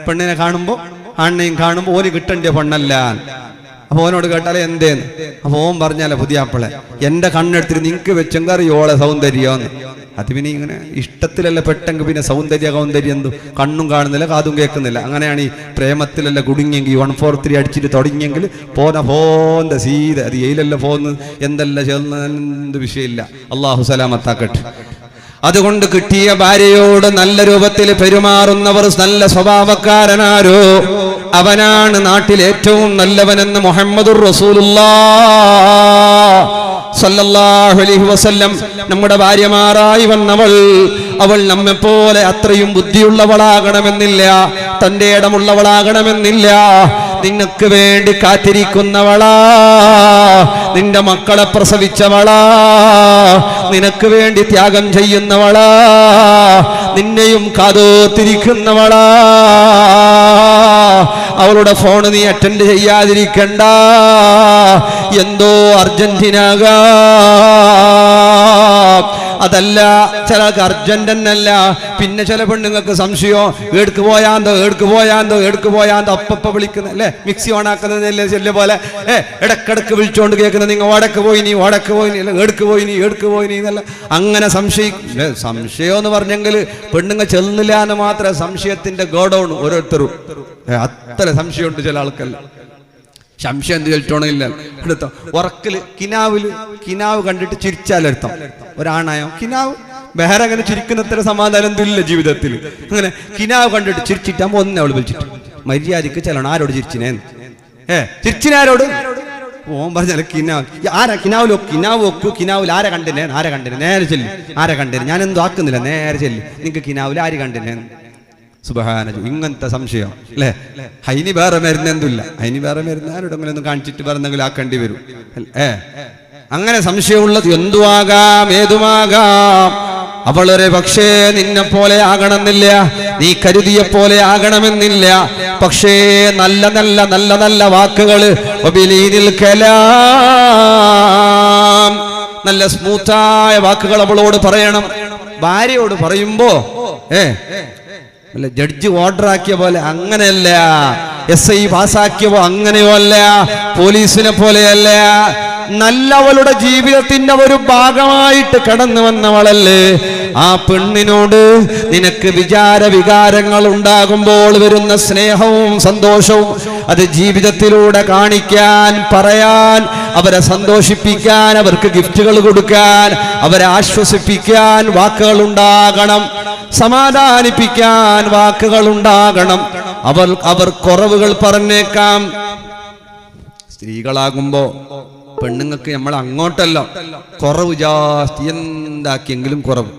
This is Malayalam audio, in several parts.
പെണ്ണിനെ കാണുമ്പോ ആണിനെയും കാണുമ്പോ ഓന് കിട്ടേണ്ട പെണ്ണല്ല. അപ്പൊ ഓനോട് കേട്ടാലേ എന്തേന്ന്. അപ്പൊ ഓൻ പറഞ്ഞാലേ പുതിയാപ്പിളെ എന്റെ കണ്ണെടുത്തിട്ട് നിങ്ങക്ക് വെച്ചെങ്കറിയോളെ സൗന്ദര്യന്ന്. അത് പിന്നെ ഇങ്ങനെ ഇഷ്ടത്തിലല്ല പെട്ടെങ്കിൽ പിന്നെ സൗന്ദര്യം എന്തു കണ്ണും കാണുന്നില്ല കാതും കേൾക്കുന്നില്ല. അങ്ങനെയാണ് ഈ പ്രേമത്തിലല്ല കുടുങ്ങിയെങ്കിൽ 143 അടിച്ചിട്ട് തുടങ്ങിയെങ്കിൽ പോന്ന സീത അത് എയിലല്ല പോന്ന് എന്തെല്ലാം ചേർന്ന് എന്ത് വിഷയമില്ല. അള്ളാഹു സലാമത്താക്കട്ടെ. അതുകൊണ്ട് കിട്ടിയ ഭാര്യയോട് നല്ല രൂപത്തിൽ പെരുമാറുന്നവർ, നല്ല സ്വഭാവക്കാരനാരോ അവനാണ് നാട്ടിൽ ഏറ്റവും നല്ലവനെന്ന് മുഹമ്മദുർ റസൂലുള്ളാഹ് സല്ലല്ലാഹു അലൈഹി വസല്ലം. നമ്മുടെ ഭാര്യമാരായി വന്നവൾ അവൾ നമ്മെപ്പോലെ അത്രയും ബുദ്ധിയുള്ളവളാകണമെന്നില്ല, തന്റെ ഇടമുള്ളവളാകണമെന്നില്ല. നിനക്ക് വേണ്ടി കാത്തിരിക്കുന്നവളാ, നിന്റെ മക്കളെ പ്രസവിച്ചവളാ, നിനക്ക് വേണ്ടി ത്യാഗം ചെയ്യുന്നവളാ, നിന്നെയും കാതോത്തിരിക്കുന്നവളാ. അവളുടെ ഫോൺ നീ അറ്റൻഡ് ചെയ്യാതിരിക്കണ്ട. എന്തോ അർജന്റീനക അതല്ല, ചില അർജന്റ് എന്നല്ല. പിന്നെ ചില പെണ്ണുങ്ങൾക്ക് സംശയം എടുക്ക് പോയാന്തോ അപ്പ വിളിക്കുന്ന അല്ലേ, മിക്സി ഓണാക്കുന്നതല്ലേ ചെല്ല് പോലെ ഇടക്കിടക്ക് വിളിച്ചോണ്ട് കേൾക്കുന്ന നിങ്ങൾ ഓടക്ക് പോയി നീ എടുക്ക് പോയി നീ എന്നല്ല. അങ്ങനെ സംശയം എന്ന് പറഞ്ഞെങ്കിൽ പെണ്ണുങ്ങൾ ചെല്ലില്ല എന്ന് മാത്രമേ സംശയത്തിന്റെ ഗോഡൌൺ ഓരോരുത്തരും അത്ര സംശയമുണ്ട് ചില ആൾക്കല്ല. സംശയം എന്ത് ചെലിച്ചോണില്ല എടുത്തോ. ഉറക്കില് കിനാവ് കണ്ടിട്ട് ചിരിച്ചാലെടുത്തോ. ഒരാണായോ കിനാവ് വേറെ അങ്ങനെ ചിരിക്കുന്നത്ര സമാധാനം എന്തില്ല ജീവിതത്തിൽ. അങ്ങനെ കിനാവ് കണ്ടിട്ട് ചിരിച്ചിട്ടാകുമ്പോ ഒന്നെ അവള് വിളിച്ചിട്ട് മര്യാദക്ക് ചെല്ലണം. ആരോട് ചിരിച്ചിനേ? ചിരിച്ചിനാരോട്? ഓൻ പറഞ്ഞാൽ കിനാവ് വെക്കൂ. കിനാവിൽ ആരെ കണ്ടിനെ നേരെ ചെല്ലി. ആരെ കണ്ടിന്? ഞാൻ എന്തോ ആക്കുന്നില്ല, നേരെ ചെല്ലി. നിങ്ങക്ക് കിനാവിൽ ആര് കണ്ടിനെ? സുബ്ഹാനല്ലാഹ്. ഇങ്ങനത്തെ സംശയം അല്ലേ? അതിന് വേറെ മരുന്നെന്തില്ല. അതിന് വേറെ മരുന്ന് ആരോടെങ്കിലും കാണിച്ചിട്ട് പറഞ്ഞെങ്കിലും ആക്കേണ്ടി വരും. അങ്ങനെ സംശയമുള്ളത് എന്തുമാകാം, ഏതുമാകാം. അവളൊരു പക്ഷേ നിന്നെ പോലെ ആകണമെന്നില്ല, നീ കരുതിയ പോലെ ആകണമെന്നില്ല. പക്ഷേ നല്ല നല്ല നല്ല നല്ല വാക്കുകള്, നല്ല സ്മൂത്തായ വാക്കുകൾ അവളോട് പറയണം. ഭാര്യയോട് പറയുമ്പോ അല്ല ജഡ്ജി ഓർഡർ ആക്കിയ പോലെ അങ്ങനെയല്ല, SI പാസ്സാക്കിയപ്പോ അങ്ങനെയോ അല്ല, പോലീസിനെ പോലെയല്ല. നല്ലവളുടെ ജീവിതത്തിന്റെ ഒരു ഭാഗമായിട്ട് കടന്നു വന്നവളല്ലേ. ആ പെണ്ണിനോട് നിനക്ക് വികാരങ്ങൾ ഉണ്ടാകുമ്പോൾ വരുന്ന സ്നേഹവും സന്തോഷവും അത് ജീവിതത്തിലൂടെ കാണിക്കാൻ, പറയാൻ, അവരെ സന്തോഷിപ്പിക്കാൻ, അവർക്ക് ഗിഫ്റ്റുകൾ കൊടുക്കാൻ, അവരെ ആശ്വസിപ്പിക്കാൻ വാക്കുകൾ ഉണ്ടാകണം, സമാധാനിപ്പിക്കാൻ വാക്കുകൾ ഉണ്ടാകണം. അവർ കുറവുകൾ പറഞ്ഞേക്കാം. സ്ത്രീകളാകുമ്പോ പെണ്ണുങ്ങൾക്ക് നമ്മൾ അങ്ങോട്ടല്ല കുറവ് ജാസ്തി, എന്താക്കിയെങ്കിലും കുറവ്.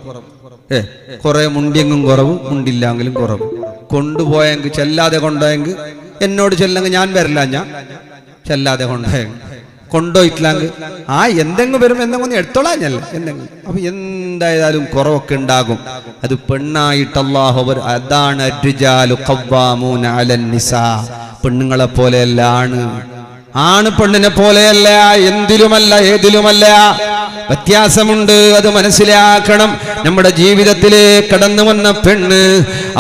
കുറെ മുണ്ടിയെങ്കിലും കുറവ്, മുണ്ടില്ലെങ്കിലും കുറവ്. കൊണ്ടുപോയെങ്കിൽ ചെല്ലാതെ കൊണ്ടുപോയെങ്കിൽ എന്നോട് ചെല്ലെങ്കിൽ ഞാൻ വരില്ല, ഞാൻ ചെല്ലാതെ കൊണ്ടുപോയിട്ടില്ലെങ്കിൽ എന്തെങ്കിലും വരും എന്തെങ്കിലും എടുത്തോളാം ഞാൻ എന്തെങ്കിലും. അപ്പൊ എന്തായാലും കുറവൊക്കെ ഉണ്ടാകും. അത് പെണ്ണായിട്ട് അല്ലാഹു അതാണ് അർരിജാലു ഖവ്വാമൂന അലൻ നിസാ. പെണ്ണുങ്ങളെ പോലെയല്ല ആണ് പെണ്ണിനെ പോലെയല്ല. എന്തിലുമല്ല ഏതിലുമല്ല വ്യത്യാസമുണ്ട്, അത് മനസ്സിലാക്കണം. നമ്മുടെ ജീവിതത്തിലേക്ക് കടന്നു വന്ന പെണ്ണ്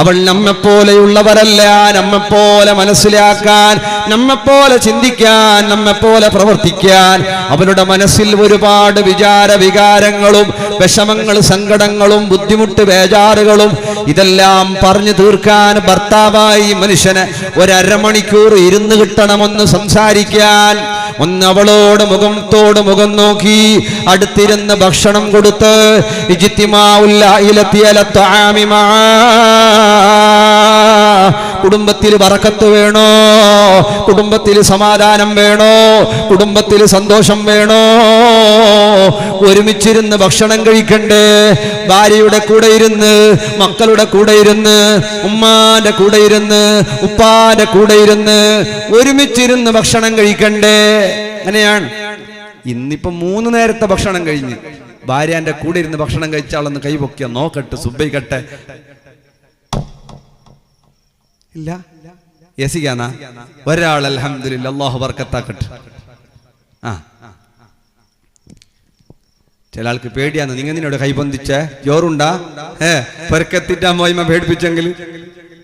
അവൾ നമ്മെപ്പോലെയുള്ളവരല്ല. നമ്മെപ്പോലെ മനസ്സിലാക്കാൻ, നമ്മെപ്പോലെ ചിന്തിക്കാൻ, നമ്മെപ്പോലെ പ്രവർത്തിക്കാൻ അവളുടെ മനസ്സിൽ ഒരുപാട് വികാരങ്ങളും വിഷമങ്ങൾ, സങ്കടങ്ങളും, ബുദ്ധിമുട്ട്, ബേജാറുകളും ഇതെല്ലാം പറഞ്ഞു തീർക്കാൻ ഭർത്താവായി മനുഷ്യന് 1.5 മണിക്കൂർ ഇരുന്ന് കിട്ടണമെന്ന് സംസാരിക്കാൻ. ഒന്ന് അവളോട് മുഖത്തോട് മുഖം നോക്കി അടുത്തിരുന്ന് ഭക്ഷണം കൊടുത്ത് കുടുംബത്തിൽ ബറക്കത്ത് വേണോ, കുടുംബത്തിൽ സമാധാനം വേണോ, കുടുംബത്തിൽ സന്തോഷം വേണോ, ഒരുമിച്ചിരുന്ന് ഭക്ഷണം കഴിക്കണ്ടേ? ഭാര്യയുടെ കൂടെ ഇരുന്ന്, മക്കളുടെ കൂടെ ഇരുന്ന്, ഉമ്മാന്റെ കൂടെ ഇരുന്ന്, ഉപ്പാന്റെ കൂടെ ഇരുന്ന് ഒരുമിച്ചിരുന്ന് ഭക്ഷണം കഴിക്കണ്ടേ? അങ്ങനെയാണ്. ഇന്നിപ്പോ 3 നേരത്തെ ഭക്ഷണം കഴിഞ്ഞ് ഭാര്യന്റെ കൂടെ ഇരുന്ന് ഭക്ഷണം കഴിച്ചാളെന്ന് കൈപൊക്കിയ നോക്കട്ടെ, സുബൈക്കട്ടെ. ഇല്ല യസിക്കാനാ ഒരാൾ അൽഹംദുലില്ലാ, അല്ലാഹു ബർക്കത്താക്കട്ടെ. ചില ആൾക്ക് പേടിയാന്ന്. നിങ്ങൾ നിന്നോട് കൈബന്ധിച്ച ജോറുണ്ടാ പൊരക്കെത്തിട്ടാ പോയിമ പേടിപ്പിച്ചെങ്കിൽ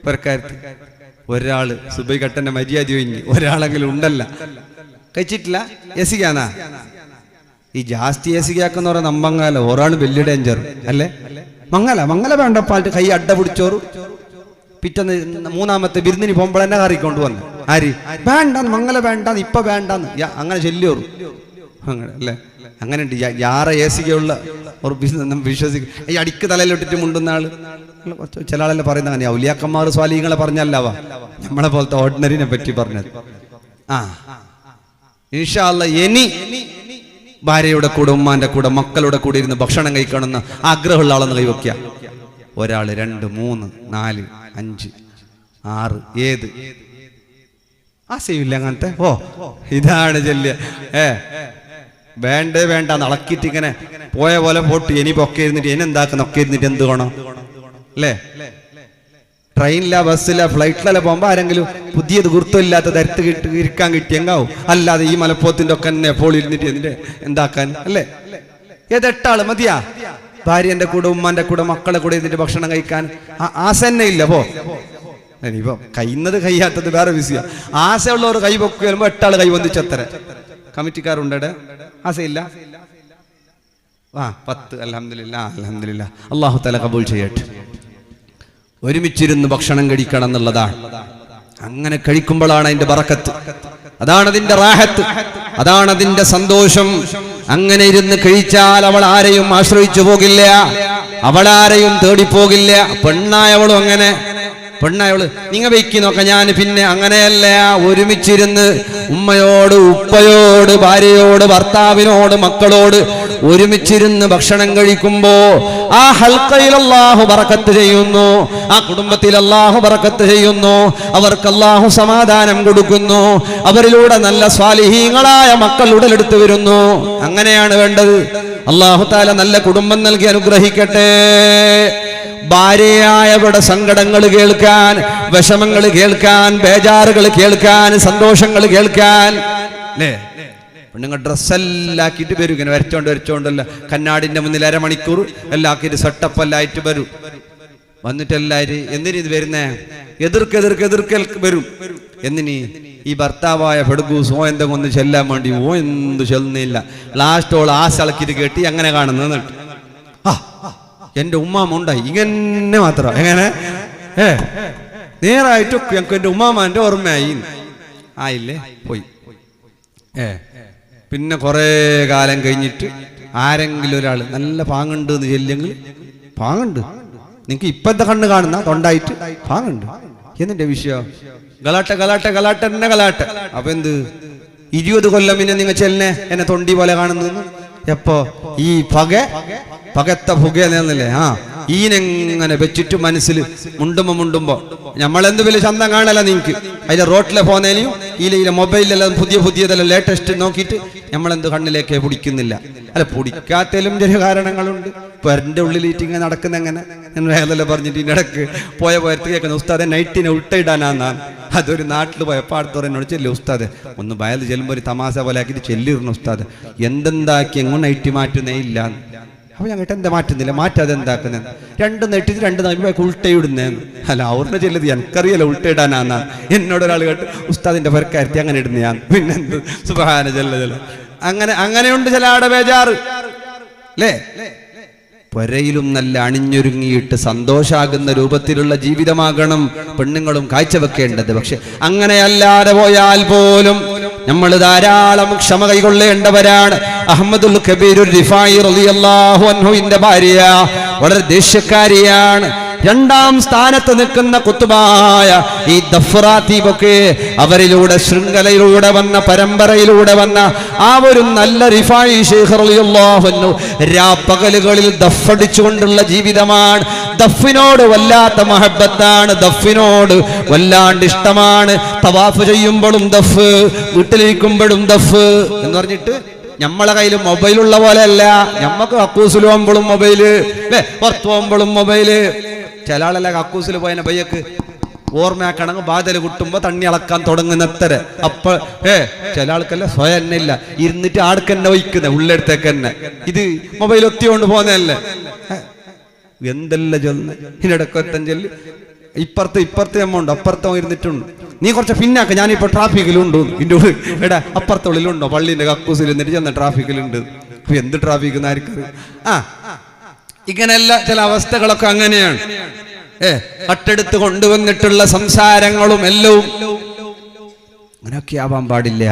പുരക്കാരത്ത് ഒരാള് സുബൈ കട്ടന്റെ മര്യാദ ഒഴിഞ്ഞ് ഒരാളെങ്കിലും ഉണ്ടല്ല കഴിച്ചിട്ടില്ല. എസിക്കാന്നാ ഈ ജാസ്തി എസിക്കാക്കെന്ന് പറയാൻ നമ്പങ്ങാല ഒരാള് വലിയ ഡേഞ്ചർ അല്ലേ. മങ്ങല വേണ്ടപ്പാട്ട് കൈ അഡ പിടിച്ചോറ് പിറ്റന്ന് മൂന്നാമത്തെ ബിരുന്നിന് പോകുമ്പോൾ തന്നെ കറിക്കൊണ്ട് വന്നു. ആര് വേണ്ടാന്ന് മങ്ങല വേണ്ടാന്ന് ഇപ്പൊ വേണ്ടാന്ന് അങ്ങനെ ചെല്ലിയോറ് അങ്ങനെ അല്ലേ. അങ്ങനെ ഉണ്ട് യാറെ ഏസികയുള്ള വിശ്വസിക്കും. ഈ അടിക്ക് തലയിലിട്ടിട്ട് മുണ്ടുന്ന ആള് ചില ആളെല്ലാം പറയുന്ന അങ്ങനെ ഔലിയാക്കന്മാർ സ്വാലികളെ പറഞ്ഞല്ലവാ നമ്മളെ പോലത്തെ ഓർഡിനറിനെ പറ്റി പറഞ്ഞത്. ഇൻഷാ അല്ലാഹ് ഇനി ഭാര്യയുടെ കൂടെ ഉമ്മാന്റെ കൂടെ മക്കളുടെ കൂടെ ഇരുന്ന് ഭക്ഷണം കഴിക്കണമെന്ന് ആഗ്രഹമുള്ള ആളെന്ന് കൈവയ്ക്കുക. ഒരാള് 2 3 4 5 6 ഏത് ആശയമില്ല അങ്ങനത്തെ. ഇതാണ് ചെല്ലിയ വേണ്ട നടക്കിയിട്ട് ഇങ്ങനെ പോയ പോലെ പോട്ട് ഇനി പൊക്കെ ഇരുന്നിട്ട് ഇനി എന്താക്കുന്ന ഒക്കെ ഇരുന്നിട്ട് എന്ത് വേണം അല്ലേ. ട്രെയിനിലാ ബസ്സിലാ ഫ്ലൈറ്റിലല്ല പോകുമ്പോ ആരെങ്കിലും പുതിയത് ഗുരുത്വമില്ലാത്ത തരത്ത് ഇരിക്കാൻ കിട്ടിയെങ്കാവും. അല്ലാതെ ഈ മലപ്പോത്തിന്റെ ഒക്കെ തന്നെ എപ്പോൾ ഇരുന്നിട്ട് എന്നിട്ട് എന്താക്കാൻ അല്ലേ. ഏതെട്ടാള് മതിയാ ഭാര്യന്റെ കൂടെ ഉമ്മാന്റെ കൂടെ മക്കളെ കൂടെ ഇരുന്നിട്ട് ഭക്ഷണം കഴിക്കാൻ ആശ തന്നെ ഇല്ല. ഇനിയിപ്പോ കഴിയുന്നത് കഴിയാത്തത് വേറെ വിഷയ. ആശയുള്ളവർ കൈ പൊക്കി വരുമ്പോ 8 ആള് കൈ വന്നിച്ചത്ര കമ്മിറ്റിക്കാരുണ്ട്. ആശയില്ല 10. അൽഹംദുലില്ലാ അല്ലാഹു തആല കബൂൽ ചെയ്യട്ടെ. ഒരുമിച്ചിരുന്ന് ഭക്ഷണം കഴിക്കണം എന്നുള്ളതാണ്. അങ്ങനെ കഴിക്കുമ്പോഴാണ് അതിന്റെ ബറക്കത്ത്, അതാണ് അതിന്റെ റാഹത്ത്, അതാണ് അതിന്റെ സന്തോഷം. അങ്ങനെ ഇരുന്ന് കഴിച്ചാൽ അവൾ ആരെയും ആശ്രയിച്ചു പോകില്ല, അവൾ ആരെയും തേടിപ്പോകില്ല. പെണ്ണായവളും അങ്ങനെ. പെണ്ണായവള് നിങ്ങ വെക്കി നോക്ക ഞാൻ പിന്നെ അങ്ങനെയല്ല. ഒരുമിച്ചിരുന്ന് ഉമ്മയോട് ഉപ്പയോട് ഭാര്യയോട് ഭർത്താവിനോട് മക്കളോട് ഒരുമിച്ചിരുന്ന് ഭക്ഷണം കഴിക്കുമ്പോ ആ ഹൽക്കയിൽ അല്ലാഹു ബറക്കത്ത് ചെയ്യുന്നു, ആ കുടുംബത്തിൽ അല്ലാഹു ബറക്കത്ത് ചെയ്യുന്നു, അവർക്ക് അല്ലാഹു സമാധാനം കൊടുക്കുന്നു, അവരിലൂടെ നല്ല സ്വാലിഹീങ്ങളായ മക്കൾ ഉടലെടുത്ത് വരുന്നു. അങ്ങനെയാണ് വേണ്ടത്. അല്ലാഹു തആല നല്ല കുടുംബം നൽകി അനുഗ്രഹിക്കട്ടെ. ഭാര്യയായവരുടെ സങ്കടങ്ങൾ കേൾക്കാൻ, വിഷമങ്ങൾ കേൾക്കാൻ, ബേജാറുകൾ കേൾക്കാൻ, സന്തോഷങ്ങൾ കേൾക്കാൻ അല്ലേ. പെണ്ണുങ്ങൾ ഡ്രസ്സെല്ലാക്കിയിട്ട് വരും, ഇങ്ങനെ വരച്ചോണ്ടല്ല കണ്ണാടിന്റെ മുന്നിൽ അരമണിക്കൂർ എല്ലാം ആക്കിയിട്ട് സെട്ടപ്പ് എല്ലാം ആയിട്ട് വരും. വന്നിട്ട് എല്ലാവരും എന്തിനീ വരുന്നേ എതിർക്ക് വരും. എന്തിനീ ഈ ഭർത്താവായ ഫെഡുഗൂസോ എന്തെങ്കിലും ഒന്ന് ചെല്ലാൻ വേണ്ടി എന്ത് ചെല്ലുന്നില്ല. ലാസ്റ്റോൾ ആ സ്ഥലക്കിട്ട് കേട്ടി അങ്ങനെ കാണുന്നത്. എന്റെ ഉമ്മാമുണ്ടായി ഇങ്ങനെ മാത്രം എങ്ങനെ നേരായിട്ടൊക്കെ ഞങ്ങൾക്ക് എന്റെ ഉമ്മാമാന്റെ ഓർമ്മയായി ആയില്ലേ പോയി. പിന്നെ കുറെ കാലം കഴിഞ്ഞിട്ട് ആരെങ്കിലും ഒരാൾ നല്ല പാങ്ങുണ്ട് എന്ന് ചെല്ലെങ്കിൽ പാങ്ങുണ്ട്, നിങ്ങക്ക് ഇപ്പത്തെ കണ്ണ് കാണുന്ന തൊണ്ടായിട്ട് പാങ്ങുണ്ട്. എന്നിന്റെ വിഷയം ഗലാട്ട എന്നെ ഗലാട്ട. അപ്പൊ എന്ത് 20 കൊല്ലം പിന്നെ നിങ്ങൾ ചെല്ലിനെ എന്നെ തൊണ്ടി പോലെ കാണുന്നു. എപ്പോ ഈ പകത്ത പുകയെന്നില്ലേ ഈനെങ്ങനെ വെച്ചിട്ട് മനസ്സിൽ മുണ്ടുമ്പോ നമ്മളെന്ത് വലിയ ചന്തം കാണല നിങ്ങക്ക്. അതിലെ റോട്ടിലെ പോകുന്നതിനും ഇതിലെ മൊബൈലിലെല്ലാം പുതിയതെല്ലാം ലേറ്റസ്റ്റ് നോക്കിയിട്ട് നമ്മളെന്ത് കണ്ണിലേക്ക് പിടിക്കുന്നില്ല. അല്ല പിടിക്കാത്തതിലും ചില കാരണങ്ങളുണ്ട്. ഇപ്പൊ എന്റെ ഉള്ളിലിട്ട് ഇങ്ങനെ നടക്കുന്ന എങ്ങനെ ഏതെല്ലാം പറഞ്ഞിട്ട് ഇടക്ക് പോയത്ത് കേൾക്കുന്ന ഉസ്താദെ നൈറ്റിനെ ഉൾട്ടയിടാനാന്നാണ്. അതൊരു നാട്ടിൽ പോയപ്പോൾ അടുത്തോടെ എന്നോട് ചെല്ലു ഉസ്താദ് ഒന്ന് വയൽ ചെല്ലുമ്പോൾ ഒരു തമാശ പോലെ ആക്കിയിട്ട് ചെല്ലിരുന്നു ഉസ്താദ് എന്തെന്താക്കി എങ്ങോട്ട് നൈറ്റ് മാറ്റുന്നേ ഇല്ല. അപ്പൊ ഞാൻ കേട്ട് എന്താ മാറ്റുന്നില്ല, മാറ്റാതെ എന്താക്കുന്നത് 2 നെട്ടിട്ട് 2 നൈറ്റ് ഉൾട്ടയിടുന്നേന്ന്. അല്ല അവരുടെ ചെല്ലത് എനിക്കറിയല്ല ഉൾട്ടയിടാനാന്നാ. എന്നോട് ഒരാൾ കേട്ട് ഉസ്താദിന്റെ പെരക്കാരത്തി അങ്ങനെ ഇടുന്ന ഞാൻ പിന്നെന്ത് സുബ്ഹാന ജല്ല അങ്ങനെയുണ്ട് ചില ആടെ ബേജാറ് അല്ലേ. പൊരയിലും നല്ല അണിഞ്ഞൊരുങ്ങിയിട്ട് സന്തോഷാകുന്ന രൂപത്തിലുള്ള ജീവിതമാകണം പെണ്ണുങ്ങളും കാഴ്ചവെക്കേണ്ടത്. പക്ഷെ അങ്ങനെയല്ലാതെ പോയാൽ പോലും നമ്മൾ ധാരാളം ക്ഷമ കൈകൊള്ളേണ്ടവരാണ്. അഹ്മദുൽ കബീർ റിഫായി റളിയല്ലാഹു അൻഹുവിന്റെ ഭാര്യ വളരെ ദേഷ്യക്കാരിയാണ്. 2ാം സ്ഥാനത്ത് നിൽക്കുന്ന കുത്തുബായ ഈ ദഫ്റാത്തീബൊക്കെ അവരിലൂടെ ശൃംഖലയിലൂടെ വന്ന പരമ്പരയിലൂടെ വന്ന ആ ഒരു നല്ല റിഫായി ശൈഖ് റളിയല്ലാഹു അൻഹു രാപ്പകലുകളിൽ ദഫടിച്ചുകൊണ്ടുള്ള ജീവിതമാണ്. ദഫിനോട് വല്ലാത്ത മഹബത്താണ്, ദഫിനോട് വല്ലാണ്ട് ഇഷ്ടമാണ്. തവാഫ് ചെയ്യുമ്പോഴും ദഫ്, വീട്ടിലിരിക്കുമ്പോഴും ദഫ് എന്ന് പറഞ്ഞിട്ട് നമ്മളെ കയ്യിൽ മൊബൈലുള്ള പോലെ അല്ല. നമ്മക്ക് കക്കൂസിൽ പോകുമ്പോഴും മൊബൈല് അല്ലെ, പുറത്ത് പോകുമ്പോഴും മൊബൈല്. ചില ആളല്ല കക്കൂസിൽ പോയതിനെ പയ്യക്ക് ഓർമ്മയാക്കണമെങ്കിൽ ബാധൽ കുട്ടുമ്പോ തണ്ണി അളക്കാൻ തുടങ്ങുന്നത്ര. അപ്പൊ ചില ആൾക്കല്ല സ്വയം തന്നെ ഇല്ല, ഇരുന്നിട്ട് ആൾക്കെന്നെ ഒഴിക്കുന്ന ഉള്ളെടുത്തേക്ക് തന്നെ. ഇത് മൊബൈൽ ഒത്തിക്കൊണ്ട് പോകുന്നതല്ലേ. എന്തെല്ലാം ചൊല്ലുന്ന ഇതിനിടക്കൊത്തം ചൊല്ലി ഇപ്പുറത്തെ അമ്മ ഉണ്ട്, അപ്പുറത്തോ ഇരുന്നിട്ടുണ്ട്. നീ കുറച്ച് പിന്നാക്ക, ഞാനിപ്പോ ട്രാഫിക്കിലുണ്ട്. ഇതിൻ്റെ എടാ അപ്പുറത്തുള്ളിലുണ്ടോ? പള്ളീൻ്റെ കക്കൂസിൽ എന്നിട്ട് ചെന്ന ട്രാഫിക്കിലുണ്ട്. എന്ത് ട്രാഫിക് എന്നായിരിക്കും. ഇങ്ങനെയല്ല ചില അവസ്ഥകളൊക്കെ അങ്ങനെയാണ്. കട്ടെടുത്ത് കൊണ്ടുവന്നിട്ടുള്ള സംസാരങ്ങളും എല്ലാം അങ്ങനെയൊക്കെ ആവാൻ പാടില്ല.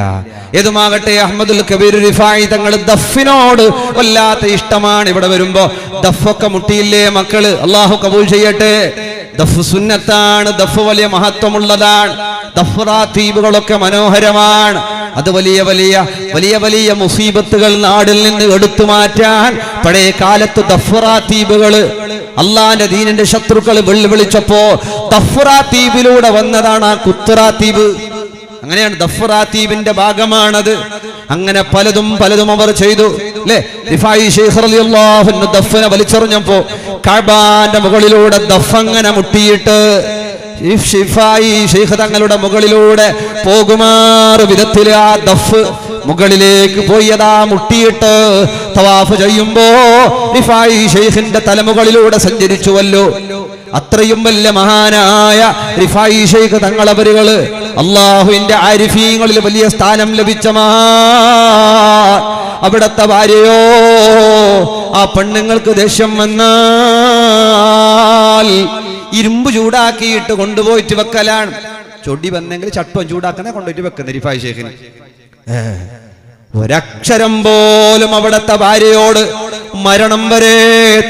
ഏതുമാകട്ടെ, അഹ്മദുൽ കബീർ റിഫായി തങ്ങൾ ദഫിനോട് വല്ലാത്ത ഇഷ്ടമാണ്. ഇവിടെ വരുമ്പോ ദഫൊക്കെ മുട്ടിയില്ലേ മക്കള്? അള്ളാഹു കബൂൽ ചെയ്യട്ടെ. ദഫ് സുന്നത്താണ്, ദഫ് വലിയ മഹത്വമുള്ളതാണ്. ദഫ് റാത്തീബുകളൊക്കെ മനോഹരമാണ്. അത് വലിയ വലിയ വലിയ വലിയ മുസീബത്തുകൾ നാടിൽ നിന്ന് എടുത്തു മാറ്റാൻ പഴയ കാലത്ത് ദഫ് റാത്തീബുകള് അള്ളാന്റെ ദീനിന്റെ ശത്രുക്കൾ വെല്ലുവിളിച്ചപ്പോ ദഫ് റാത്തീബിലൂടെ വന്നതാണ് ആ കുത്റാത്തീബ്. അങ്ങനെയാണ്, ദഫ് റാത്തീബിന്റെ ഭാഗമാണത്. അങ്ങനെ പലതും പലതും അവർ ചെയ്തു അല്ലേ. റിഫായി ശൈഖ് റളിയല്ലാഹു അൻഹു ദഫിനെ വലിച്ചെറിഞ്ഞപ്പോ കഅബാന്റെ മുകളിലൂടെ ദഫ് അങ്ങനെ മുട്ടിയിട്ട് റിഫായി ശൈഖ് തങ്ങളുടെ മുകളിലൂടെ പോകുമാറ് വിധത്തിൽ ആ ദഫ് മുകളിലേക്ക് പോയതാ മുട്ടിയിട്ട് തവാഫ് ചെയ്യുമ്പോ റിഫായി ശൈഖിന്റെ തലമുകളിലൂടെ സഞ്ചരിച്ചുവല്ലോ. അത്രയും വലിയ മഹാനായ റിഫായി ശൈഖ് തങ്ങളവരുകള് അള്ളാഹുവിന്റെ ആരിഫീങ്ങളിൽ വലിയ സ്ഥാനം ലഭിച്ച അവിടത്തെ ഭാര്യയോ ആ പെണ്ണുങ്ങൾക്ക് ദേഷ്യം വന്നാൽ ഇരുമ്പ് ചൂടാക്കിയിട്ട് കൊണ്ടുപോയിട്ട് വെക്കലാണ്. ചൊടി വന്നെങ്കിൽ ചട്ടം ചൂടാക്കുന്ന കൊണ്ടുപോയിട്ട് വെക്കുന്ന റിഫായി ശൈഖിന്. ഒരക്ഷരം പോലും അവിടത്തെ ഭാര്യയോട് മരണം വരെ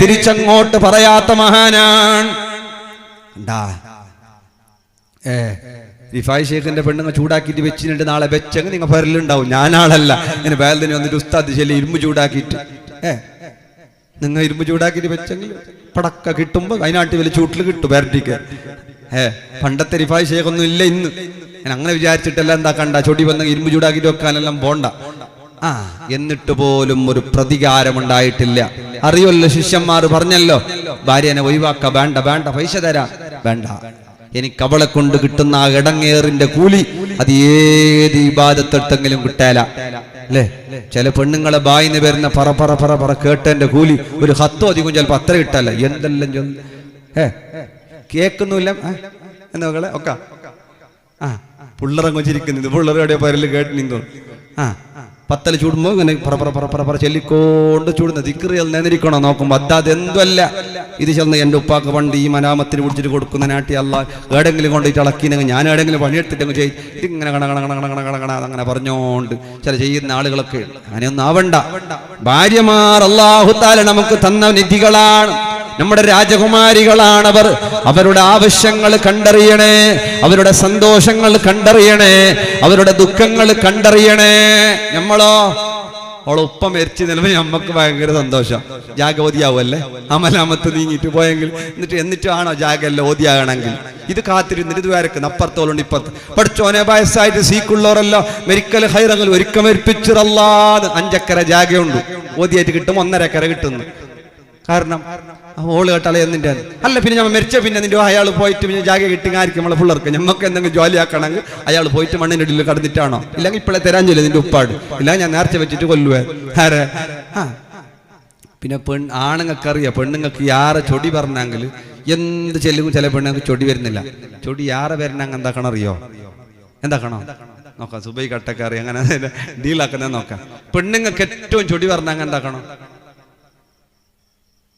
തിരിച്ചങ്ങോട്ട് പറയാത്ത മഹാനാണ്. റിഫായി ശൈഖിന്റെ പെണ്ണുങ്ങൾ ചൂടാക്കിയിട്ട് വെച്ചിട്ട് നാളെ വെച്ചെങ്കിൽ നിങ്ങൾ പേരിലുണ്ടാവും. ഞാനാളല്ല ഇങ്ങനെ വേദന വന്നിട്ട് ഉസ്താദ് ശരി ഇരുമ്പ് ചൂടാക്കിയിട്ട് നിങ്ങൾ ഇരുമ്പ് ചൂടാക്കിയിട്ട് വെച്ചെങ്കിൽ പടക്ക കിട്ടുമ്പോ അതിനാട്ടി വലിയ ചൂട്ടിൽ കിട്ടും പേരട്ടിക്ക്. പണ്ടത്തെ റിഫായി ശൈഖൊന്നും ഇല്ല ഇന്ന്. ഞാൻ അങ്ങനെ വിചാരിച്ചിട്ടല്ല എന്താ കണ്ട ചൊടി വന്ന ഇരുമ്പ് ചൂടാക്കിയിട്ട് വെക്കാനെല്ലാം പോണ്ട. എന്നിട്ട് പോലും ഒരു പ്രതികാരം ഉണ്ടായിട്ടില്ല. അറിയല്ലോ, ശിഷ്യന്മാർ പറഞ്ഞല്ലോ ഭാര്യനെ ഒഴിവാക്ക, വേണ്ട വേണ്ട പൈസ തരാം, വേണ്ട, എനിക്ക് അവളെ കൊണ്ട് കിട്ടുന്ന ആ ഇടങ്ങേറിന്റെ കൂലി അത് ഏത് ഇബാദത്തെടുത്തെങ്കിലും കിട്ടാല അല്ലേ. ചില പെണ്ണുങ്ങളെ ബായിന്ന് വരുന്ന പറ പറ പറ പറ കേട്ടന്റെ കൂലി ഒരു 10 അധികം ചിലപ്പോ അത്ര കിട്ടല്ല. എന്തെല്ലാം കേൾക്കുന്നില്ല എന്നൊക്കെ ഒക്കെ പിള്ളറങ്ങൊച്ചിരിക്കുന്നത് പിള്ളേരുടെ പരല് കേട്ട് നിന്നു. 10 ചൂടുമ്പോ ഇങ്ങനെ പറ ചൊല്ലിക്കൊണ്ട് ചൂടുന്ന ദിക്റികൾ നേരിക്കണോ നോക്കുമ്പോ അതെന്തല്ല. ഇത് ചെന്ന് എന്റെ ഉപ്പാക്ക് പണ്ട് ഈ മനാമത്തിന് പിടിച്ചിട്ട് കൊടുക്കുന്ന നാട്ടി അല്ല ഏടെങ്കിലും കൊണ്ടിട്ട് ഇളക്കിനെങ്കിൽ ഞാൻ ഏടെങ്കിലും പണിയെടുത്തിട്ടെങ്കിൽ ചെയ്യും ഇതിങ്ങനെ കണ അങ്ങനെ പറഞ്ഞോണ്ട് ചില ചെയ്യുന്ന ആളുകളൊക്കെ. അങ്ങനെയൊന്നും ആവണ്ട. ഭാര്യമാർ അല്ലാഹു തആല നമുക്ക് തന്ന നിധികളാണ്, നമ്മുടെ രാജകുമാരികളാണവർ. അവരുടെ ആവശ്യങ്ങൾ കണ്ടറിയണേ, അവരുടെ സന്തോഷങ്ങൾ കണ്ടറിയണേ, അവരുടെ ദുഃഖങ്ങൾ കണ്ടറിയണേ. നമ്മളോ അവളെ ഉപ്പ മരിച്ചു നിലവിൽ നമ്മക്ക് ഭയങ്കര സന്തോഷം. ജാഗ ഓതിയാവുമല്ലേ, അമലാമത്ത് നീങ്ങിട്ട് പോയെങ്കിൽ എന്നിട്ട് ആണോ ജാഗല്ല ഓതിയാകണമെങ്കിൽ ഇത് കാത്തിരുന്നിട്ട് ഇത് വരക്കുന്ന അപ്പുറത്തോളുണ്ട് ഇപ്പുറത്ത് പഠിച്ചോനെ വയസ്സായിട്ട് സീക്കുള്ളവരല്ലോ മെരിക്കൽ ഹൈറങ്ങൾ ഒരുക്കം മരിപ്പിച്ചിറല്ലാതെ 5 ഏക്കർ ജാഗയുണ്ട്, ഓതിയായിട്ട് കിട്ടും 1.5 ഏക്കർ കിട്ടുന്നു. കാരണം ഓള് കേട്ടാളെ എന്നിന്റെ അല്ല. പിന്നെ ഞാൻ മരിച്ച പിന്നെ നിന്റെ അയാൾ പോയിട്ട് പിന്നെ ജാഗ കിട്ടുകായിരിക്കും നമ്മളെ പിള്ളേർക്ക്. ഞമ്മക്ക് എന്തെങ്കിലും ജോലിയാക്കണമെങ്കിൽ അയാൾ പോയിട്ട് മണ്ണിൻ്റെ ഇടയിൽ കടന്നിട്ടാണോ? ഇല്ലെങ്കിൽ ഇപ്പോഴെ തരാൻ ചൊല്ലേ നിന്റെ ഉപ്പാട്, ഇല്ല ഞാൻ നേർച്ച വെച്ചിട്ട് കൊല്ലുവേ. പിന്നെ ആണുങ്ങൾക്കറിയാം പെണ്ണുങ്ങൾക്ക് യാറെ ചൊടി പറഞ്ഞെങ്കിൽ എന്ത് ചെല്ലും. ചില പെണ്ണുങ്ങൾക്ക് ചൊടി വരുന്നില്ല. ചൊടി യാറെ വരണമെങ്കിൽ എന്താക്കണം അറിയോ? എന്താക്കണോ നോക്കാം. സുബൈ കട്ടക്കറി അങ്ങനെ ഡീലാക്കുന്നത് നോക്കാം. പെണ്ണുങ്ങൾക്ക് ഏറ്റവും ചൊടി പറഞ്ഞെങ്കിൽ എന്താക്കണം?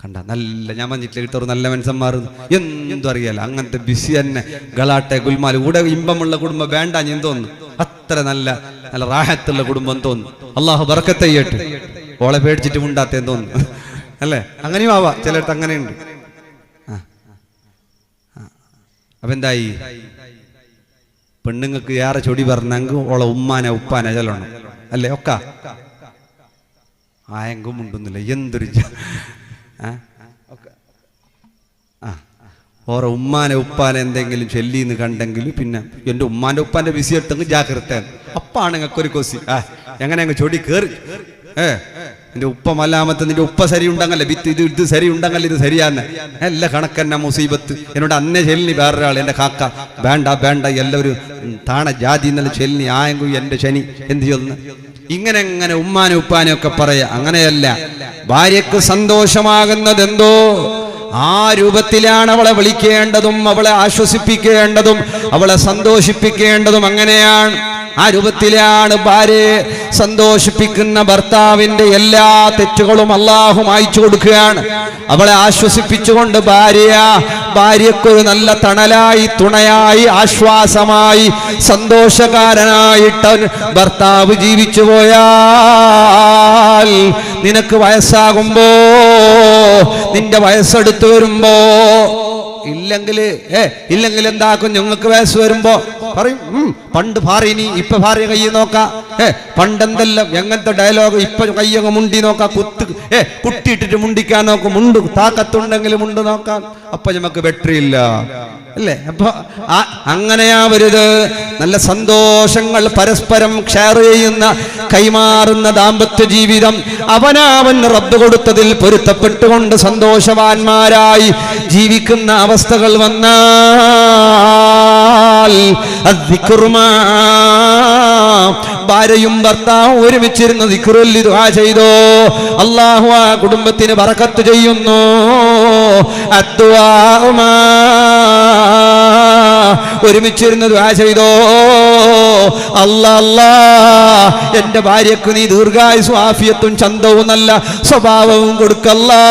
കണ്ട നല്ല ഞാൻ മഞ്ഞിട്ടില്ല കിട്ടൊരു നല്ല മനുഷ്യന്മാർ എന്തും അറിയാലോ. അങ്ങനത്തെ ബിസി തന്നെ ഗളാട്ടെ ഗുൽമാൽ കൂടെ ഇമ്പമുള്ള കുടുംബം വേണ്ട ഞാൻ തോന്നുന്നു. അത്ര നല്ല നല്ല റാഹത്തുള്ള കുടുംബം തോന്നുന്നു. അള്ളാഹു ബർക്കത്ത് ചെയ്യട്ടെ. ഓളെ പേടിച്ചിട്ട് ഉണ്ടാത്തേന്ന് തോന്നുന്നു അല്ലേ. അങ്ങനെയും ആവാ, ചിലർക്ക് അങ്ങനെയുണ്ട്. അപ്പൊ എന്തായി, പെണ്ണുങ്ങൾക്ക് ഏറെ ചൊടി പറഞ്ഞെങ്കിൽ ഓളെ ഉമ്മാനെ ഉപ്പാനെ ചെല്ലണം അല്ലേ. ഒക്കെ ആയെങ്കും ഉണ്ടെന്നില്ല എന്തൊരു ഓരോ ഉമ്മാനെ ഉപ്പാനെ എന്തെങ്കിലും ചൊല്ലിന്ന് കണ്ടെങ്കിൽ പിന്നെ എൻ്റെ ഉമ്മാന്റെ ഉപ്പാന്റെ വിസി എടുത്തെങ്കിൽ ജാഗ്രത. അപ്പാണ് ഞങ്ങൾക്കൊരു കൊസി എങ്ങനെ അങ്ങ് ചൊടി കയറി. നിന്റെ ഉപ്പ മല്ലാമത്ത് നിന്റെ ഉപ്പ ശരി ഉണ്ടെങ്കല്ലേ വിത്ത് ഇത് ശരി ഉണ്ടെങ്കിൽ ഇത് ശരിയാന്ന് എല്ലാ കണക്കെന്നെ മുസീബത്ത്. എന്നോട് അന്നേ ചെല്ലി വേറൊരാൾ എൻ്റെ കാക്ക വേണ്ട വേണ്ട എല്ലാവരും താണ ജാതി എന്നല്ല ചെല്ലി ആയെങ്കിൽ എൻ്റെ ശനി എന്ത് ചൊല്ലുന്നു. ഇങ്ങനെ എങ്ങനെ ഉമ്മാനും ഉപ്പാനും ഒക്കെ പറയാ. അങ്ങനെയല്ല. ഭാര്യക്ക് സന്തോഷമാകുന്നത് എന്തോ ആ രൂപത്തിലാണ് അവളെ വിളിക്കേണ്ടതും അവളെ ആശ്വസിപ്പിക്കേണ്ടതും അവളെ സന്തോഷിപ്പിക്കേണ്ടതും. അങ്ങനെയാണ്, ആ രൂപത്തിലാണ് ഭാര്യയെ സന്തോഷിപ്പിക്കുന്ന ഭർത്താവിന്റെ എല്ലാ തെറ്റുകളും അല്ലാഹു മായ്ച്ചു കൊടുക്കുകയാണ്. അവളെ ആശ്വസിപ്പിച്ചുകൊണ്ട് ഭാര്യക്കൊരു നല്ല തണലായി, തുണയായി, ആശ്വാസമായി, സന്തോഷകാരനായിട്ട് ഭർത്താവ് ജീവിച്ചു പോയാൽ നിനക്ക് വയസ്സാകുമ്പോ, നിന്റെ വയസ്സെടുത്ത് വരുമ്പോ, ഇല്ലെങ്കിൽ എന്താക്കും? ഞങ്ങൾക്ക് വയസ്സ് വരുമ്പോ പറയും, പണ്ട് ഭാര്യനി ഇപ്പൊ ഭാര്യ കയ്യിൽ നോക്കാം, പണ്ടെന്തെല്ലാം എങ്ങനത്തെ ഡയലോഗ്, ഇപ്പൊ കയ്യങ്ങ് മുണ്ടി നോക്കാം, കുട്ടിയിട്ടിട്ട് മുണ്ടിക്കാൻ നോക്കും, മുണ്ട് താക്കത്തുണ്ടെങ്കിൽ മുണ്ട് നോക്കാം. അപ്പൊ നമുക്ക് ബെറ്ററില്ല അല്ലേ? അപ്പൊ അങ്ങനെയാവരുത്. നല്ല സന്തോഷങ്ങൾ പരസ്പരം ഷെയർ ചെയ്യുന്ന, കൈമാറുന്ന ദാമ്പത്യ ജീവിതം അവനവൻ റബ്ബ് കൊടുത്തതിൽ പൊരുത്തപ്പെട്ടുകൊണ്ട് സന്തോഷവാന്മാരായി ജീവിക്കുന്ന അവസ്ഥകൾ വന്നാൽ ഭാര്യയും ഭർത്താവും ഒരുമിച്ചിരുന്ന് ദിക്റുൽ ദുആ ചെയ്തോ, അല്ലാഹു ആ കുടുംബത്തിന് ബറക്കത്ത് ചെയ്യുന്നു. ഒരുമിച്ചിരുന്ന് ദുആ ചെയ്തോ, അല്ലാ എന്റെ ഭാര്യക്ക് നീ ദീർഘായുസ്സും ആഫിയത്തും ചന്തവും നല്ല സ്വഭാവവും കൊടുക്കല്ലാ.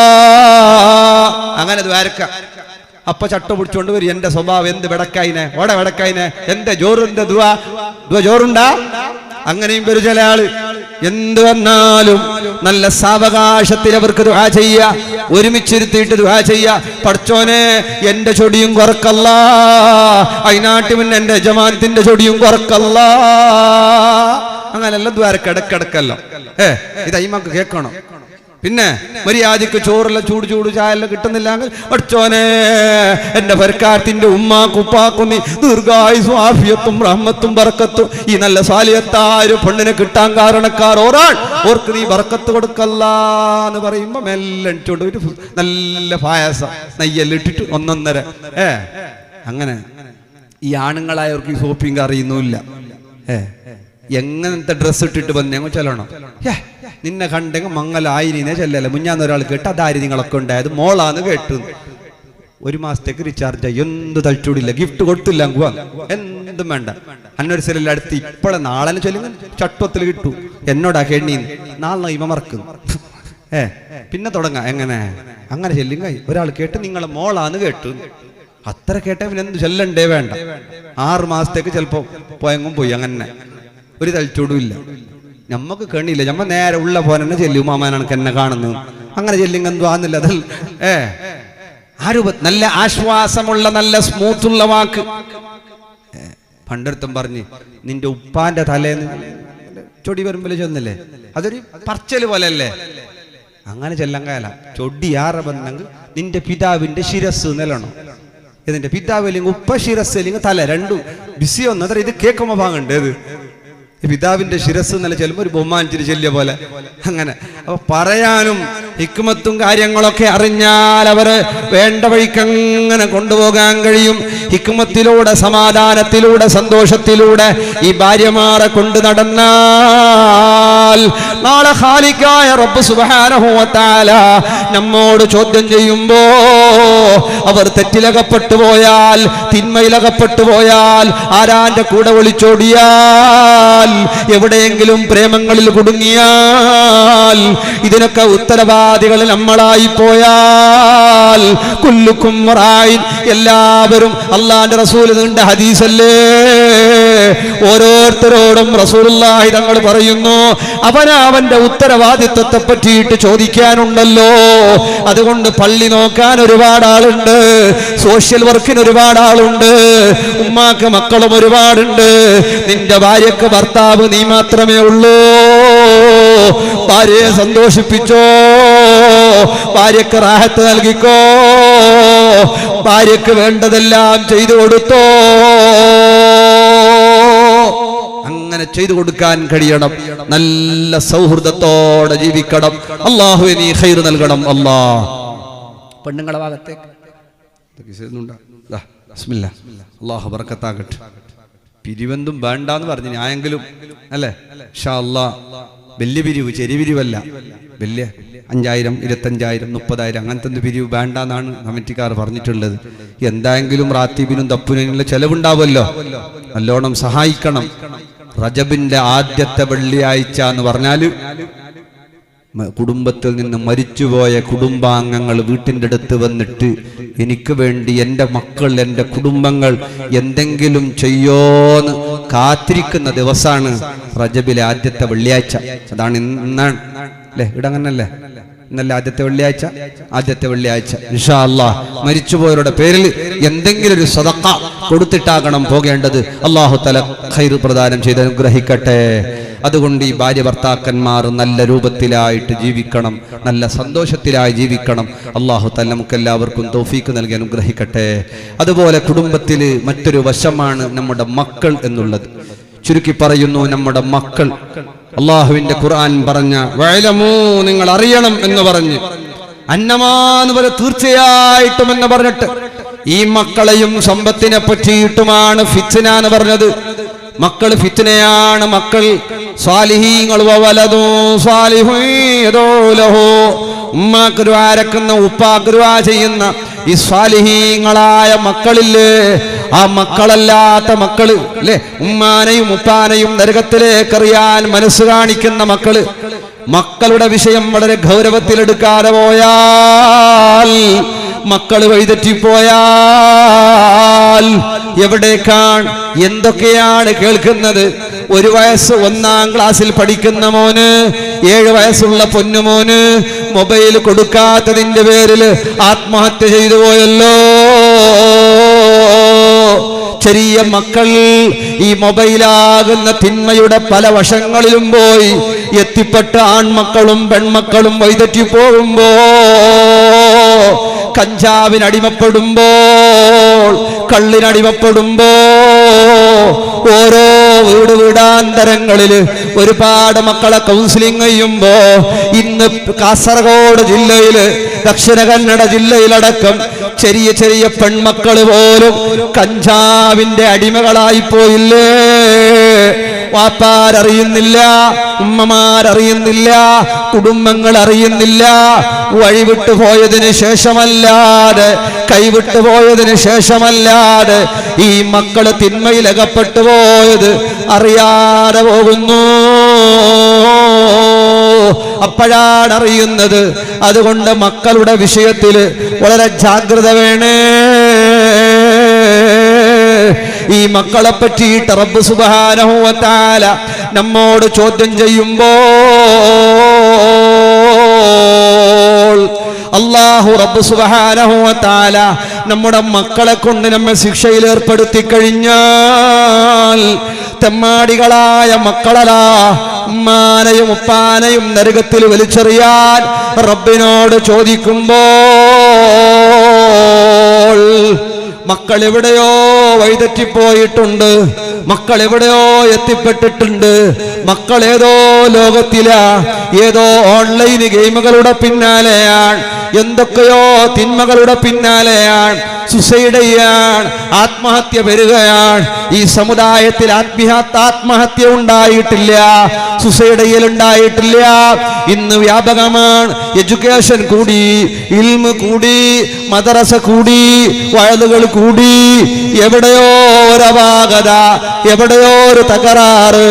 അങ്ങനെ ദ്വാരക്ക. അപ്പൊ ചട്ട പിടിച്ചോണ്ട് വരും, എന്റെ സ്വഭാവം എന്ത് വെടക്കായിനെ, ഓടെ വെടക്കായിനെ, എന്റെ ജോറിന്റെ ദുആ ജോറുണ്ടാ. അങ്ങനെയും വരും ചില ആള്. എന്ത് വന്നാലും നല്ല സാവകാശത്തിൽ അവർക്ക് ദുആ ചെയ്യ, ഒരുമിച്ചിരുത്തിയിട്ട് ദുആ ചെയ്യ. പഠിച്ചോനെ എന്റെ ചൊടിയും കുറക്കല്ല, അതിനാട്ടി മുന്നേ എന്റെ യജമാനത്തിന്റെ ചൊടിയും കുറക്കല്ല. അങ്ങനെല്ലാം ദ്വാരക്ക് ഇടക്കിടക്കല്ലോ. ഇത് അയിമക്ക് കേൾക്കണം. പിന്നെ മര്യാദക്ക് ചോറെല്ലാം ചൂട് ചായെല്ലാം കിട്ടുന്നില്ലെങ്കിൽ പഠിച്ചോനെ എന്റെ ഫർക്കാത്തിന്റെ ഉമ്മാക്കുപ്പാക്കും നീ ദീർഘായുസ്സും ആഫിയത്തും റഹ്മത്തും ബർക്കത്തും ഈ നല്ല സാലിയത്തായ പെണ്ണിനെ കിട്ടാൻ കാരണക്കാർ ഓർക്ക് നീ ബർക്കത്ത് കൊടുക്കല്ലാന്ന് പറയുമ്പോ മെല്ലെ എണിച്ചോണ്ട് ഒരു നല്ല പായസം നെയ്യെല്ലാം ഇട്ടിട്ട് 1.5. അങ്ങനെ ഈ ആണുങ്ങളായവർക്ക് ഈ ഷോപ്പിംഗ് അറിയുന്നില്ല. എങ്ങനത്തെ ഡ്രസ്സ് ഇട്ടിട്ട് വന്ന് ഞങ്ങൾ ചെല്ലണം. നിന്നെ കണ്ടെങ്കിൽ മംഗലായിരിനെ ചെല്ലല്ലേ. മുഞ്ഞാന്ന് ഒരാൾ കേട്ട് അതാരി നിങ്ങളൊക്കെ ഉണ്ടായത് മോളാന്ന് കേട്ടു. 1 മാസത്തേക്ക് റീചാർജ് ആയി. എന്ത് തളിച്ചൂടില്ല, ഗിഫ്റ്റ് കൊടുത്തില്ല, എന്തും വേണ്ട. അന്നൊരുസരെല്ലാം അടുത്ത് ഇപ്പോഴെ നാളെ ചൊല്ലുക ചട്ടത്തിൽ കിട്ടു. എന്നോടാ കേണ്ണീന്ന് നാളെ ഇവ മറക്കുന്നു. പിന്നെ തുടങ്ങാം. അങ്ങനെ ചെല്ലും കൈ ഒരാൾ കേട്ട് നിങ്ങളെ മോളാന്ന് കേട്ടു. അത്ര കേട്ടാ പിന്നെ എന്ത് ചെല്ലണ്ടേ വേണ്ട. 6 മാസത്തേക്ക് ചിലപ്പോ പോയെങ്കും പോയി. അങ്ങനെ ഒരു തളിച്ചൂടും ഇല്ല. നമ്മക്ക് കണ്ണില്ല. നമ്മ നേരെ ഉള്ള പോലെ തന്നെ ചെല്ലും. മാമാനാണ് എന്നെ കാണുന്നത്. അങ്ങനെ ചെല്ലിങ് എന്തു ആന്നില്ല. അതിൽ ആ രൂപ നല്ല ആശ്വാസമുള്ള നല്ല സ്മൂത്തുള്ള വാക്ക്. പണ്ടടുത്തും പറഞ്ഞ് നിന്റെ ഉപ്പാന്റെ തലേന്ന് ചൊടി വരുമ്പോൾ ചെന്നില്ലേ, അതൊരു പറച്ചല് പോലെയല്ലേ. അങ്ങനെ ചെല്ലാൻ കാല ചൊടി ആറെ ബന്നെങ്കിൽ നിന്റെ പിതാവിന്റെ ശിരസ് നിലണം. ഇതിന്റെ പിതാവ് അല്ലെങ്കിൽ ഉപ്പ ശിരസ് അല്ലെങ്കിൽ തല രണ്ടും ബിസി ഒന്നത്ര. ഇത് കേൾക്കുമ്പോ ഭാഗമുണ്ട്. പിതാവിന്റെ ശിരസ് നല്ല ചെല്ലുമ്പോൾ ഒരു ബൊമ്മാഞ്ചിരി ചെല്ലിയ പോലെ. അങ്ങനെ അപ്പൊ പറയാനും ഹിക്മത്തും കാര്യങ്ങളൊക്കെ അറിഞ്ഞാൽ അവര് വേണ്ട വഴിക്കങ്ങനെ കൊണ്ടുപോകാൻ കഴിയും. ഹിക്മത്തിലൂടെ, സമാധാനത്തിലൂടെ, സന്തോഷത്തിലൂടെ ഈ ഭാര്യമാരെ കൊണ്ട് നടന്നാൽ നാളെ ഖാലിഖായ റബ്ബ് സുബ്ഹാനഹു വ തആല നമ്മോട് ചോദ്യം ചെയ്യുമ്പോ അവർ തെറ്റിലകപ്പെട്ടു പോയാൽ, തിന്മയിലകപ്പെട്ടു പോയാൽ, ആരാന്റെ കൂടെ ഒളിച്ചോടിയാൽ, എവിടെയെങ്കിലും പ്രേമങ്ങളിൽ കുടുങ്ങിയാൽ, ഇതിനൊക്കെ ഉത്തരവാദികൾ നമ്മളായി പോയാൽ, കുല്ലുക്കും റായിൻ, എല്ലാവരും അല്ലാഹുവിന്റെ റസൂൽ നീണ്ട ഹദീസല്ലേ, ഓരോരുത്തരോടും റസൂലുള്ളാഹി തങ്ങൾ പറയുന്നു അവന്റെ ഉത്തരവാദിത്വത്തെ പറ്റിയിട്ട് ചോദിക്കാനുണ്ടല്ലോ. അതുകൊണ്ട് പള്ളി നോക്കാൻ ഒരുപാട് ആളുണ്ട്, സോഷ്യൽ വർക്കിന് ഒരുപാട് ആളുണ്ട്, ഉമ്മാക്ക് മക്കളും ഒരുപാടുണ്ട്. നിന്റെ ഭാര്യക്ക് ഭർത്താവ് നീ മാത്രമേ ഉള്ളൂ. ഭാര്യയെ സന്തോഷിപ്പിച്ചോ, ഭാര്യക്ക് റാഹത്ത് നൽകിക്കോ, ഭാര്യക്ക് വേണ്ടതെല്ലാം ചെയ്തു കൊടുത്തോ. അങ്ങനെ ചെയ്തു കൊടുക്കാൻ കഴിയണം. നല്ല സൗഹൃദത്തോടെ ജീവിക്കണം. അല്ലാഹുവേ നീ ഖൈർ നൽകണം. പെണ്ണുങ്ങളെ ഭാഗത്തേക്ക് ബിസ്മില്ലാ, അല്ലാഹു ബർക്കത്താകട്ടെ. പിരിവെന്തും വേണ്ടാന്ന് പറഞ്ഞു ഞായെങ്കിലും അല്ലേ. ഇൻഷാ അല്ലാഹ് വലിയ പിരിവ്, ചെറിയ പിരിവല്ല, വലിയ 5,000, 25,000, 30,000 അങ്ങനത്തെ ഒന്ന് പിരിവ് വേണ്ടെന്നാണ് കമ്മിറ്റിക്കാർ പറഞ്ഞിട്ടുള്ളത്. എന്തായെങ്കിലും റാത്തീബിനും ദപ്പുനുള്ള ചെലവുണ്ടാവുമല്ലോ, നല്ലോണം സഹായിക്കണം. റജബിന്റെ ആദ്യത്തെ വെള്ളിയാഴ്ച എന്ന് പറഞ്ഞാൽ കുടുംബത്തിൽ നിന്ന് മരിച്ചുപോയ കുടുംബാംഗങ്ങൾ വീട്ടിൻ്റെ അടുത്ത് വന്നിട്ട് എനിക്ക് വേണ്ടി എൻ്റെ മക്കൾ, എൻ്റെ കുടുംബങ്ങൾ എന്തെങ്കിലും ചെയ്യോന്ന് കാത്തിരിക്കുന്ന ദിവസമാണ് റജബിലെ ആദ്യത്തെ വെള്ളിയാഴ്ച. അതാണ് ഇന്നാണ് അല്ലേ, ഇടങ്ങനല്ലേ, ഇന്നല്ലേ ആദ്യത്തെ വെള്ളിയാഴ്ച. ഇൻഷാ അല്ലാഹ് മരിച്ചുപോയവരുടെ പേരിൽ എന്തെങ്കിലും ഒരു സദഖ കൊടുത്തിട്ടാകണം പോകേണ്ടത്. അല്ലാഹു തആല ഖൈർ പ്രദാനം ചെയ്ത് അനുഗ്രഹിക്കട്ടെ. അതുകൊണ്ട് ഈ ഭാര്യ ഭർത്താക്കന്മാർ നല്ല രൂപത്തിലായിട്ട് ജീവിക്കണം, നല്ല സന്തോഷത്തിലായി ജീവിക്കണം. അല്ലാഹു തആല നമുക്ക് എല്ലാവർക്കും തൗഫീക്ക് നൽകി അനുഗ്രഹിക്കട്ടെ. അതുപോലെ കുടുംബത്തിൽ മറ്റൊരു വശമാണ് നമ്മുടെ മക്കൾ എന്നുള്ളത്. ചുരുക്കി പറയുന്നു, നമ്മുടെ മക്കൾ അള്ളാഹുവിന്റെ ഖുർആൻ പറഞ്ഞ വഅലമൂ, നിങ്ങൾ അറിയണം എന്ന് പറഞ്ഞ്, അന്നമാന്ന് പോലെ തീർച്ചയായിട്ടും എന്ന് പറഞ്ഞിട്ട് ഈ മക്കളെയും സമ്പത്തിനെ പറ്റിയിട്ടുമാണ് ഫിത്ന എന്ന് പറഞ്ഞത്. മക്കൾ ഫിത്നയാണ്. മക്കൾ സ്വാലിഹീങ്ങൾ വവലദു സ്വാലിഹുൻ യദൂലഹു, ഉമ്മാക്ക് ദുആ അരക്കുന്ന ഉപ്പാക്ക് ദുആ ചെയ്യുന്ന ഈ സ്വാലിഹീങ്ങളായ മക്കളില്ലേ, ആ മക്കളല്ലാത്ത മക്കള് അല്ലെ, ഉമ്മാനെയും ഉപ്പാനെയും നരകത്തിലേക്ക് അറിയാൻ മനസ്സ് കാണിക്കുന്ന മക്കള്, മക്കളുടെ വിഷയം വളരെ ഗൗരവത്തിലെടുക്കാതെ പോയാൽ, മക്കൾ വഴിതെറ്റിപ്പോയാൽ എവിടേക്കാണ് എന്തൊക്കെയാണ് കേൾക്കുന്നത്. 1 വയസ്സ് 1-ാം ക്ലാസ്സിൽ പഠിക്കുന്ന മോന്, 7 വയസ്സുള്ള പൊന്നുമോന് മൊബൈൽ കൊടുക്കാത്തതിന്റെ പേരിൽ ആത്മഹത്യ ചെയ്തു പോയല്ലോ. ചെറിയ മക്കൾ ഈ മൊബൈലാകുന്ന തിന്മയുടെ പല വശങ്ങളിലും പോയി എത്തിപ്പെട്ട ആൺമക്കളും പെൺമക്കളും വഴിതെറ്റി പോകുമ്പോ, കഞ്ചാവിനടിമപ്പെടുമ്പോൾ, കള്ളിനടിമപ്പെടുമ്പോ, ഓരോ വീടാന്തരങ്ങളില് ഒരുപാട് മക്കളെ കൗൺസിലിംഗ് ചെയ്യുമ്പോ, ഇന്ന് കാസർഗോഡ് ജില്ലയില്, ദക്ഷിണ കന്നഡ ജില്ലയിലടക്കം ചെറിയ പെൺമക്കള് പോലും കഞ്ചാവിന്റെ അടിമകളായി പോയില്ലേ. വാപ്പാരറിയുന്നില്ല, ഉമ്മമാരറിയുന്നില്ല, കുടുംബങ്ങൾ അറിയുന്നില്ല. വഴിവിട്ടു പോയതിന് ശേഷമല്ലാതെ, കൈവിട്ടു പോയതിന് ശേഷമല്ലാതെ ഈ മക്കള് തിന്മയിലകപ്പെട്ടു പോയത് അറിയാതെ പോകുന്നു. അപ്പോഴാണ് അറിയുന്നത്. അതുകൊണ്ട് മക്കളുടെ വിഷയത്തിൽ വളരെ ജാഗ്രത വേണേ. ഈ മക്കളെ പറ്റിയിട്ട് റബ്ബ് സുബ്ഹാനഹു വ തആല നമ്മോട് ചോദ്യം ചെയ്യുമ്പോൾ, അല്ലാഹു റബ്ബ് സുബ്ഹാനഹു വ തആല നമ്മുടെ മക്കളെ കൊണ്ട് നമ്മെ ശിക്ഷയിൽ ഏർപ്പെടുത്തി കഴിഞ്ഞാൽ, തെമ്മാടികളായ മക്കളലാ ഉമ്മാനെയും ഉപ്പാനെയും നരകത്തിൽ വലിച്ചെറിയാൻ റബ്ബിനോട് ചോദിക്കുമ്പോൾ, മക്കൾ എവിടെയോ വഴിതെറ്റിപ്പോയിട്ടുണ്ട്, മക്കൾ എവിടെയോ എത്തിപ്പെട്ടിട്ടുണ്ട്. മക്കൾ ഏതോ ലോകത്തിലാ, ഏതോ ഓൺലൈൻ ഗെയിമുകളുടെ പിന്നാലെയാണ്, എന്തൊക്കെയോ തിന്മകളുടെ പിന്നാലെയാണ്, സുസൈഡ് ചെയ്യാൻ, ആത്മഹത്യ വരികയാണ്. ഈ സമുദായത്തിൽ ആത്മഹത്യ ഉണ്ടായിട്ടില്ല, സുസൈഡ് ചെയ്യൽ ഉണ്ടായിട്ടില്ല. ഇന്ന് വ്യാപകമാണ്. എഡ്യൂക്കേഷൻ കൂടി, ഇൽമ് കൂടി, മദ്രസ കൂടി, വയലുകൾ കൂടി. എവിടെയോ ഒരു അപാകത, എവിടെയോ ഒരു തകരാറ്.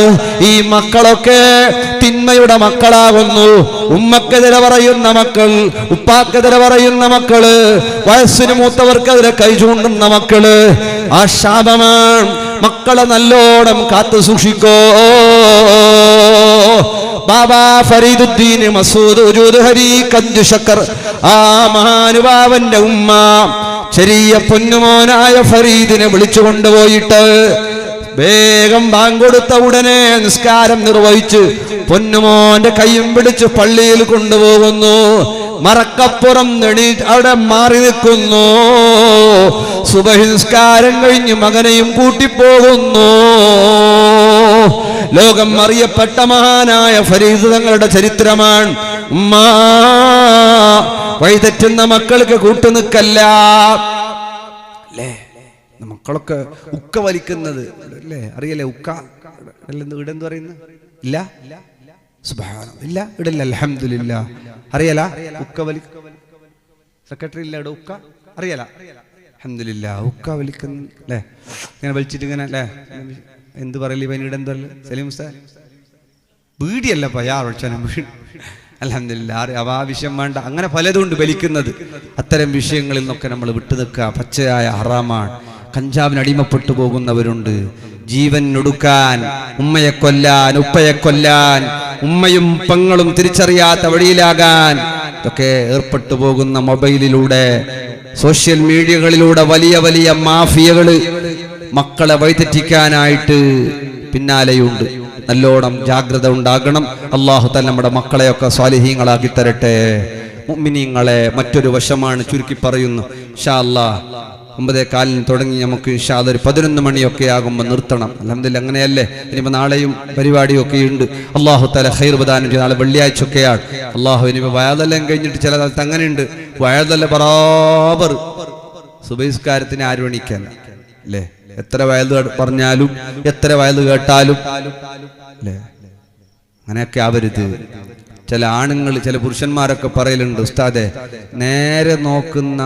ഈ മക്കളൊക്കെ തിന്മയുടെ മക്കളാകുന്നു. ഉമ്മക്കെതിരെ പറയുന്ന മക്കൾ, ഉപ്പാക്കെതിരെ പറയുന്ന മക്കള്, വയസ്സിന് മൂത്തവർക്കെതിരെ കൈ ചൂണ്ടുന്ന മക്കള്. ആ ശാപമാണ്. മക്കളെ നല്ലോണം കാത്തു സൂക്ഷിക്കോ. ബാബാ ഫരീദുദ്ദീൻ മസൂദ് വജൂദ് ഹരി കഞ്ചു ശക്കർ, ആ മഹാനുഭാവന്റെ ഉമ്മ ചെറിയ പൊന്നുമോനായ ഫരീദിനെ വിളിച്ചു കൊണ്ടുപോയിട്ട് വേഗം ബാങ്ക് കൊടുത്ത ഉടനെ നിസ്കാരം നിർവഹിച്ച് പൊന്നുമോന്റെ കൈയും പിടിച്ച് പള്ളിയിൽ കൊണ്ടുപോകുന്നു. മറക്കപ്പുറം അവിടെ മാറി നിൽക്കുന്നു. സുബഹി നിസ്കാരം കഴിഞ്ഞ് മകനെയും കൂട്ടിപ്പോകുന്നു. ലോകം അറിയപ്പെട്ട മഹാനായ ഫരീദ് തങ്ങളുടെ ചരിത്രമാണ്. ഉമ്മ വഴിതെറ്റുന്ന മക്കൾക്ക് കൂട്ടുനിൽക്കല്ല. അല്ലേ, മക്കളൊക്കെ ഉക്ക വലിക്കുന്നത് അല്ലേ, അറിയല്ലേ? ഉക്ക ഇടെന്ത് പറയുന്നത് ഇല്ല, സുബ്ഹാനല്ലാഹ്, ഇല്ല, ഇടല്ല. അൽഹംദുലില്ലാഹ്. അറിയല ഉക്ക വലി സെക്രട്ടറി ഇല്ല ഇവിടെ ഉക്ക അറിയല അൽഹംദുലില്ലാ ഉക്ക വലിക്കുന്ന അല്ലേ ഇങ്ങനെ വലിച്ചിട്ട് ഇങ്ങനെ അല്ലേ എന്ത് പറയല് പനിയുടെ എന്തോ സലീം ഉസ്താദ് വീടിയല്ലപ്പ യാ വിളിച്ചാലും വീട് അൽഹംദുലില്ലാ ആവശ്യം വേണ്ട അങ്ങനെ പലതുകൊണ്ട് വലിക്കുന്നത് അത്തരം വിഷയങ്ങളിൽ നിന്നൊക്കെ നമ്മൾ വിട്ടു നിൽക്കുക പച്ചയായ ഹറാമാണ് കഞ്ചാവിന് അടിമപ്പെട്ടു പോകുന്നവരുണ്ട് ജീവൻ ഒടുക്കാൻ ഉമ്മയെ കൊല്ലാൻ ഉപ്പയെ കൊല്ലാൻ ഉമ്മയും പെങ്ങളും തിരിച്ചറിയാത്ത വഴിയിലാകാൻ ഇതൊക്കെ ഏർപ്പെട്ടു പോകുന്ന മൊബൈലിലൂടെ സോഷ്യൽ മീഡിയകളിലൂടെ വലിയ വലിയ മാഫിയകള് മക്കളെ വഴിതെറ്റിക്കാനായിട്ട് പിന്നാലെയുണ്ട് നല്ലോണം ജാഗ്രത ഉണ്ടാകണം അല്ലാഹു തആല നമ്മുടെ മക്കളെയൊക്കെ സ്വാലിഹീങ്ങളാക്കി തരട്ടെ മുഅ്മിനീങ്ങളെ മറ്റൊരു വശമാണ് ചുരുക്കി പറയുന്നു ഇൻഷാ അല്ലാഹ് 9:15 തുടങ്ങി നമുക്ക് ഇൻഷാ അല്ലാഹ് ഒരു 11 മണിയൊക്കെ ആകുമ്പോൾ നിർത്തണം അൽഹംദുലില്ലാ അങ്ങനെയല്ലേ ഇനിയിപ്പോൾ നാളെയും പരിപാടിയൊക്കെ ഉണ്ട് അല്ലാഹു തആല ഖൈർ പ്രദാനം ചെയ്യും നാളെ വെള്ളിയാഴ്ച ഒക്കെയാണ് അല്ലാഹു ഇനിയിപ്പോൾ വയതെല്ലാം കഴിഞ്ഞിട്ട് ചില സ്ഥലത്ത് അങ്ങനെയുണ്ട് വയതെല്ലാം ബറാബർ സുബഹിസ്കാരത്തിന് 6 മണിക്കല്ല അല്ലേ എത്ര വയത് പറഞ്ഞാലും എത്ര വയത് കേട്ടാലും അല്ലേ അങ്ങനെയൊക്കെ ആവരുത് ചില ആണുങ്ങൾ ചില പുരുഷന്മാരൊക്കെ പറയലുണ്ട് ഉസ്താദെ നേരെ നോക്കുന്ന